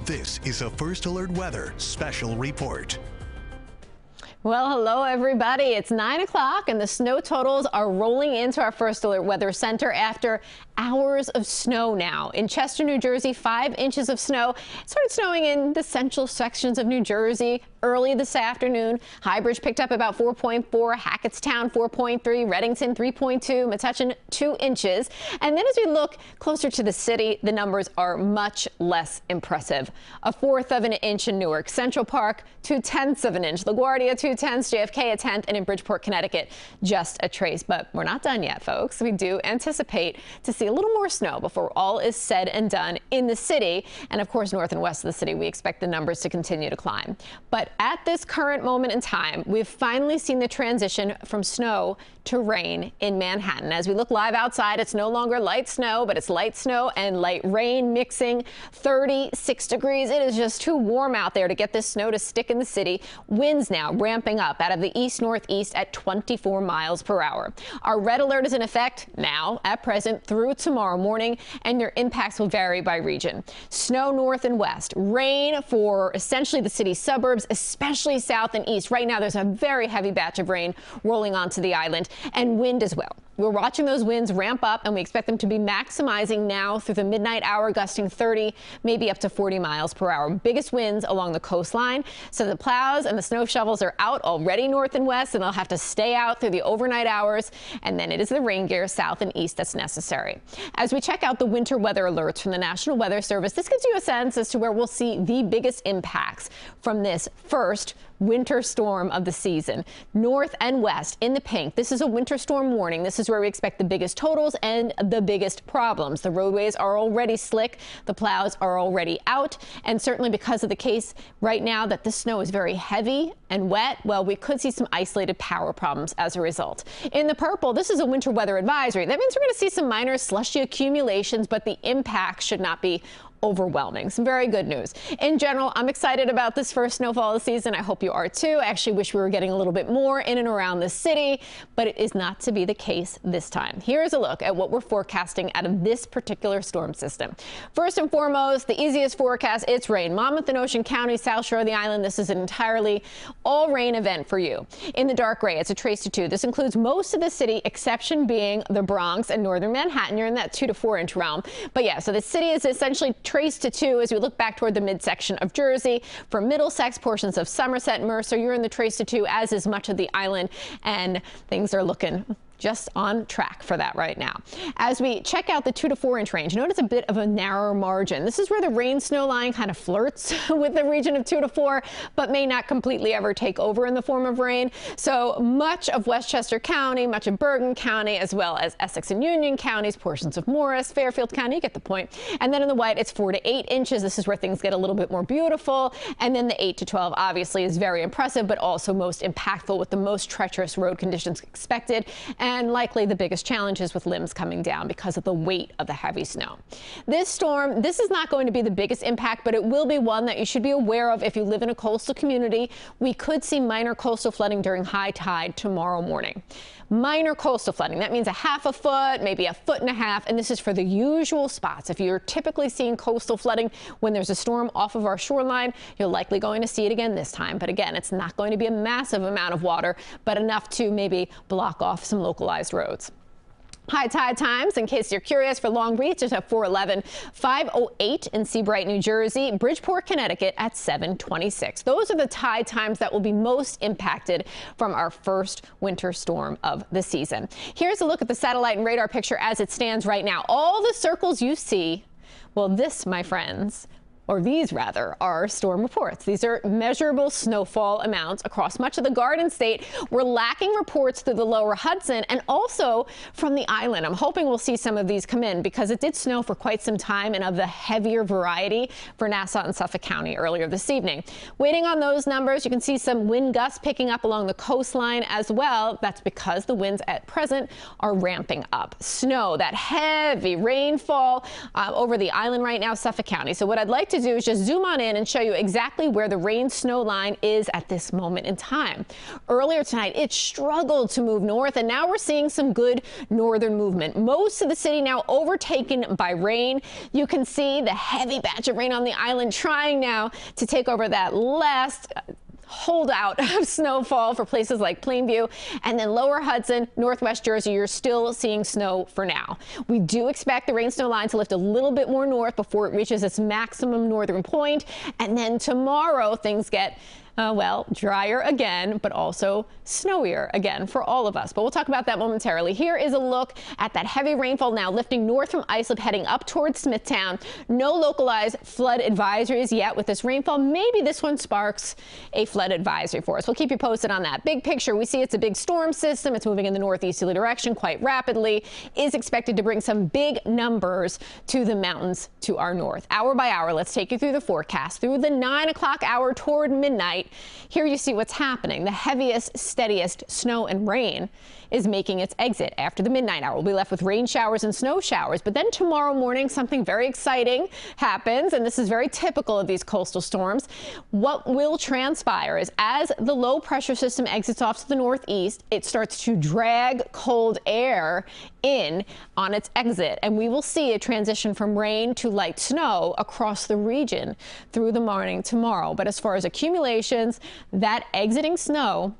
This is a First Alert Weather Special Report. Well, hello, everybody. It's 9 o'clock and the snow totals are rolling into our First Alert Weather Center after hours of snow now. In Chester, New Jersey, 5 inches of snow. It started snowing in the central sections of New Jersey early this afternoon. Highbridge picked up about 4.4, Hackettstown 4.3, Reddington 3.2, Metuchen 2 inches. And then as we look closer to the city, the numbers are much less impressive. 1/4 of an inch in Newark, Central Park 2/10 of an inch, LaGuardia 2/10, JFK 1/10, and in Bridgeport, Connecticut, just a trace. But we're not done yet, folks. We do anticipate to see a little more snow before all is said and done in the city. And of course, north and west of the city, we expect the numbers to continue to climb. But at this current moment in time, we've finally seen the transition from snow to rain in Manhattan. As we look live outside, it's no longer light snow, but it's light snow and light rain mixing. 36 degrees. It is just too warm out there to get this snow to stick in the city. Winds now ramping up out of the east-northeast at 24 miles per hour. Our red alert is in effect now at present through tomorrow morning, and your impacts will vary by region. Snow north and west, rain for essentially the city's suburbs, especially south and east. Right now, there's a very heavy batch of rain rolling onto the island, and wind as well. We're watching those winds ramp up, and we expect them to be maximizing now through the midnight hour, gusting 30, maybe up to 40 miles per hour. Biggest winds along the coastline. So the plows and the snow shovels are out already north and west, and they'll have to stay out through the overnight hours. And then it is the rain gear south and east that's necessary. As we check out the winter weather alerts from the National Weather Service, this gives you a sense as to where we'll see the biggest impacts from this first winter storm of the season. North and west in the pink. This is a winter storm warning. This is where we expect the biggest totals and the biggest problems. The roadways are already slick. The plows are already out. And certainly because of the case right now that the snow is very heavy and wet, well, we could see some isolated power problems as a result. In the purple, this is a winter weather advisory. That means we're going to see some minor slushy accumulations, but the impact should not be overwhelming. Some very good news. In general, I'm excited about this first snowfall of the season. I hope you are too. I actually wish we were getting a little bit more in and around the city, but it is not to be the case this time. Here's a look at what we're forecasting out of this particular storm system. First and foremost, the easiest forecast, it's rain. Monmouth and Ocean County, South Shore of the island, this is an entirely all rain event for you. In the dark gray, it's a trace to 2. This includes most of the city, exception being the Bronx and northern Manhattan. You're in that 2 to 4 inch realm. But yeah, so the city is essentially trace to 2 as we look back toward the midsection of Jersey. For Middlesex, portions of Somerset, Mercer, you're in the trace to 2, as is much of the island, and things are looking just on track for that right now. As we check out the 2 to 4 inch range, notice a bit of a narrower margin. This is where the rain snow line kind of flirts with the region of 2 to 4, but may not completely ever take over in the form of rain. So much of Westchester County, much of Bergen County, as well as Essex and Union counties, portions of Morris, Fairfield County, you get the point. And then in the white, it's 4 to 8 inches. This is where things get a little bit more beautiful. And then the 8 to 12 obviously is very impressive, but also most impactful with the most treacherous road conditions expected. And likely the biggest challenges with limbs coming down because of the weight of the heavy snow. This storm, this is not going to be the biggest impact, but it will be one that you should be aware of if you live in a coastal community. We could see minor coastal flooding during high tide tomorrow morning. Minor coastal flooding, that means a 1/2 foot, maybe 1.5 feet, and this is for the usual spots. If you're typically seeing coastal flooding when there's a storm off of our shoreline, you're likely going to see it again this time. But again, it's not going to be a massive amount of water, but enough to maybe block off some localized roads. High tide times, in case you're curious, for Long Beach is at 4:11, 5:08 in Seabright, New Jersey, Bridgeport, Connecticut at 7:26. Those are the tide times that will be most impacted from our first winter storm of the season. Here's a look at the satellite and radar picture as it stands right now. All the circles you see, well, this, my friends, or these rather, are storm reports. These are measurable snowfall amounts across much of the Garden State. We're lacking reports through the lower Hudson and also from the island. I'm hoping we'll see some of these come in because it did snow for quite some time and of the heavier variety for Nassau and Suffolk County earlier this evening. Waiting on those numbers, you can see some wind gusts picking up along the coastline as well. That's because the winds at present are ramping up. Snow, that heavy rainfall over the island right now, Suffolk County. So what I'd like to do is just zoom on in and show you exactly where the rain-snow line is at this moment in time. Earlier tonight, it struggled to move north, and now we're seeing some good northern movement. Most of the city now overtaken by rain. You can see the heavy batch of rain on the island trying now to take over that last holdout of snowfall for places like Plainview, and then lower Hudson, northwest Jersey, you're still seeing snow for now. We do expect the rain-snow line to lift a little bit more north before it reaches its maximum northern point, and then tomorrow things get well, drier again, but also snowier again for all of us. But we'll talk about that momentarily. Here is a look at that heavy rainfall now lifting north from Islip, heading up towards Smithtown. No localized flood advisories yet with this rainfall. Maybe this one sparks a flood advisory for us. We'll keep you posted on that. Big picture, we see it's a big storm system. It's moving in the northeasterly direction quite rapidly. Is expected to bring some big numbers to the mountains to our north. Hour by hour, let's take you through the forecast. Through the 9 o'clock hour toward midnight, here you see what's happening. The heaviest, steadiest snow and rain is making its exit after the midnight hour. We'll be left with rain showers and snow showers. But then tomorrow morning, something very exciting happens, and this is very typical of these coastal storms. What will transpire is as the low pressure system exits off to the northeast, it starts to drag cold air in on its exit, and we will see a transition from rain to light snow across the region through the morning tomorrow. But as far as accumulations, that exiting snow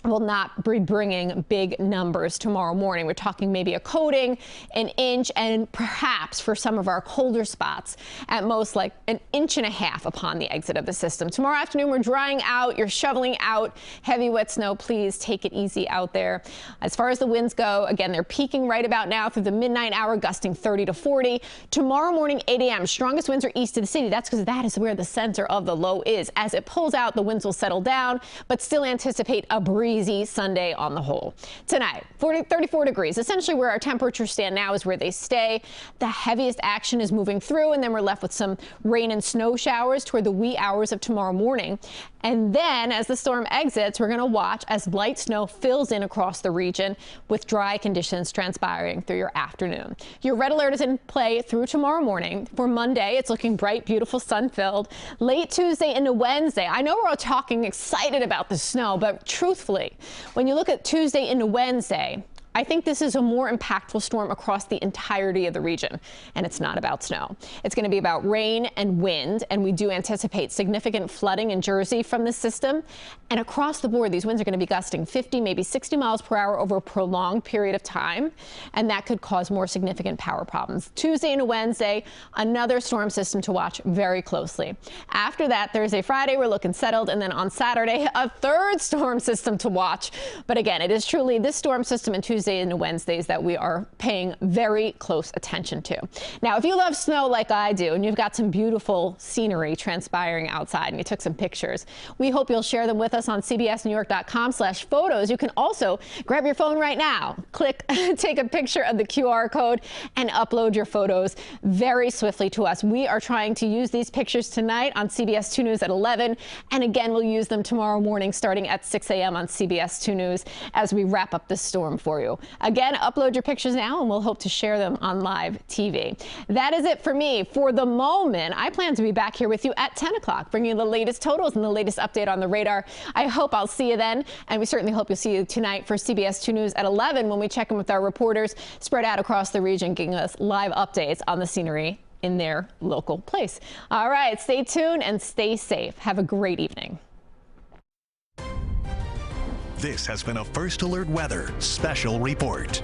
will not be bringing big numbers tomorrow morning. We're talking maybe a coating, an inch, and perhaps for some of our colder spots, at most like an inch and a half upon the exit of the system. Tomorrow afternoon, we're drying out. You're shoveling out heavy, wet snow. Please take it easy out there. As far as the winds go, again, they're peaking right about now through the midnight hour, gusting 30 to 40. Tomorrow morning, 8 a.m., strongest winds are east of the city. That's because that is where the center of the low is. As it pulls out, the winds will settle down, but still anticipate a breeze Sunday on the whole. Tonight, 34 degrees. Essentially where our temperatures stand now is where they stay. The heaviest action is moving through, and then we're left with some rain and snow showers toward the wee hours of tomorrow morning. And then as the storm exits, we're going to watch as light snow fills in across the region with dry conditions transpiring through your afternoon. Your red alert is in play through tomorrow morning. For Monday, it's looking bright, beautiful, sun-filled. Late Tuesday into Wednesday, I know we're all talking excited about the snow, but truthfully, when you look at Tuesday into Wednesday, I think this is a more impactful storm across the entirety of the region, and it's not about snow. It's going to be about rain and wind, and we do anticipate significant flooding in Jersey from this system. And across the board, these winds are going to be gusting 50, maybe 60 miles per hour over a prolonged period of time, and that could cause more significant power problems. Tuesday into Wednesday, another storm system to watch very closely. After that, Thursday, Friday, we're looking settled, and then on Saturday, a third storm system to watch. But again, it is truly this storm system and Tuesday into Wednesdays that we are paying very close attention to. Now, if you love snow like I do, and you've got some beautiful scenery transpiring outside and you took some pictures, we hope you'll share them with us on cbsnewyork.com/photos. You can also grab your phone right now, click, take a picture of the QR code and upload your photos very swiftly to us. We are trying to use these pictures tonight on CBS 2 News at 11. And again, we'll use them tomorrow morning starting at 6 a.m. on CBS 2 News as we wrap up this storm for you. Again, upload your pictures now and we'll hope to share them on live TV. That is it for me. For the moment, I plan to be back here with you at 10 o'clock, bringing you the latest totals and the latest update on the radar. I hope I'll see you then, and we certainly hope you'll see you tonight for CBS 2 News at 11 when we check in with our reporters spread out across the region, giving us live updates on the scenery in their local place. All right, stay tuned and stay safe. Have a great evening. This has been a First Alert Weather Special Report.